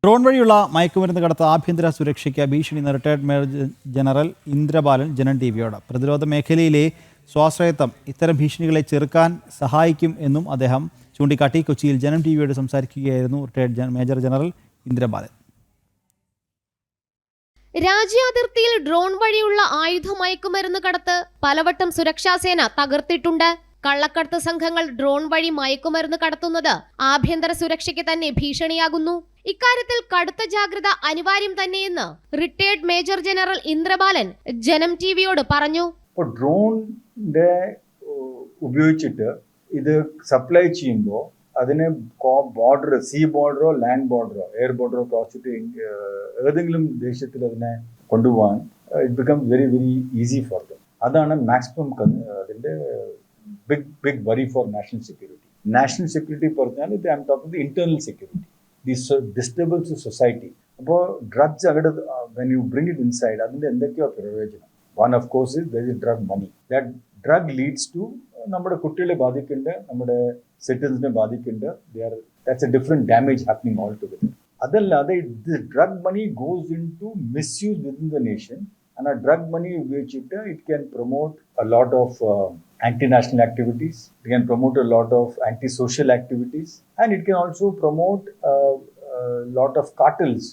Drone വഴിയുള്ള മയക്കുമരുന്ന് കടത്ത് ആഭ്യന്തര സുരക്ഷയ്ക്ക് ഭീഷണി റിട്ടയർഡ് മേജർ ജനറൽ ഇന്ദ്രബാലൻ ജനം ടിവിയോട്. പ്രതിരോധ മേഖലയിലെ സ്വാശ്രയത്വം ഇത്തരം ഭീഷണികളെ ചെറുക്കാൻ സഹായിക്കും എന്നും അദ്ദേഹം ചൂണ്ടിക്കാട്ടി. കൊച്ചിയിൽ ജനം ടിവിയോട് സംസാരിക്കുകയായിരുന്നു റിട്ടയർഡ് മേജർ ജനറൽ ഇന്ദ്രബാലൻ. രാജ്യാതിർത്തിയിൽ ഡ്രോൺ വഴിയുള്ള ആയുധ മയക്കുമരുന്ന് കടത്ത് പലവട്ടം സുരക്ഷാസേന തകർത്തിട്ടുണ്ട്. കള്ളക്കടത്ത് സംഘങ്ങൾ ഡ്രോൺ വഴി മയക്കുമരുന്ന് കടത്തുന്നത് ആഭ്യന്തര സുരക്ഷയ്ക്ക് തന്നെ ഭീഷണിയാകുന്നു. ഇക്കാര്യത്തിൽ കടുത്ത ജാഗ്രത അനിവാര്യം തന്നെയെന്ന് റിട്ടയർഡ് മേജർ ജനറൽ ഇന്ദ്രബാലൻ ജനം ടിവിയോട് പറഞ്ഞു. ഡ്രോണിന്റെ ഉപയോഗിച്ചിട്ട് ഇത് സപ്ലൈ ചെയ്യുമ്പോൾ അതിന് ബോർഡർ, സീ ബോർഡറോ ലാൻഡ് ബോർഡറോ എയർ ബോർഡറോ ക്രോസ് ചെയ്തിട്ട് ഏതെങ്കിലും ദേശത്തിൽ അതിനെ കൊണ്ടുപോകാൻ it become very very easy for them. അതാണ് മാക്സിമം അതിന്റെ big worry for national security. National security പറഞ്ഞാൽ ഇത് I am talking internal security, the disturbance to society. അപ്പോൾ ഡ്രഗ്സ് അവിടെ when you bring it inside അതിന്റെ എന്തൊക്കെയോ പ്രയോജനം. One of course is there is drug money. That drug leads to നമ്മുടെ കുട്ടികളെ ബാധിക്കുന്നുണ്ട്, നമ്മുടെ സിറ്റിസൻസിനെ ബാധിക്കുന്നുണ്ട്. That's a different damage happening all together. അതല്ലാതെ drug money goes into misuse within the nation. And a drug money ഉപയോഗിച്ചിട്ട് it can promote a lot of anti-national activities, it can promote a lot of anti-social activities, and it can also promote a lot of cartels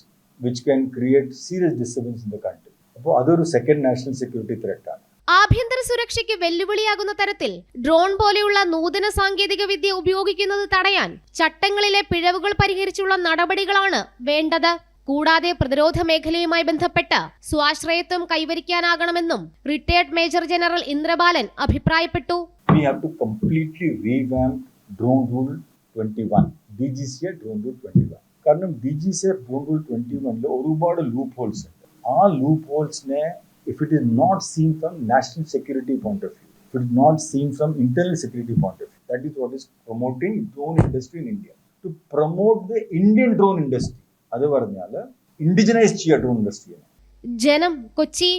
which can create serious disturbance in the country. അപ്പോൾ അതൊരു second national security threat ആണ്. ആഭ്യന്തര സുരക്ഷയ്ക്ക് വെല്ലുവിളിയാകുന്ന തരത്തിൽ drone പോലെയുള്ള നൂതന സാങ്കേതിക വിദ്യ ഉപയോഗിക്കുന്നത് തടയാൻ ചട്ടങ്ങളിലെ പിഴവുകൾ പരിഹരിച്ചുള്ള നടപടികളാണ് വേണ്ടത്. കൂടാതെ പ്രതിരോധ മേഖലയുമായി ബന്ധപ്പെട്ട സ്വാശ്രയത്വം കൈവരിക്കാനാകണമെന്നും റിട്ടയർഡ് മേജർ ജനറൽ ഇന്ദ്രബാലൻ അഭിപ്രായപ്പെട്ടു. We have to completely revamp Drone Rule 21, DGCA Drone Rule 21. കാരണം DGCA Drone Rule 21 ഒരുപാട് ലൂപ്പ് ഹോൾസ് ഉണ്ട്. ആ loop ഹോൾസിനെ if it is not seen from national security point of view, if it is not seen from internal security point of view, that is what is promoting drone industry in India. To promote the Indian drone industry, അത് പറഞ്ഞാൽ ഇൻഡിജിനൈസ് ചെയ്യുക drone ഇൻഡസ്ട്രിയെ. ജനം, കൊച്ചി.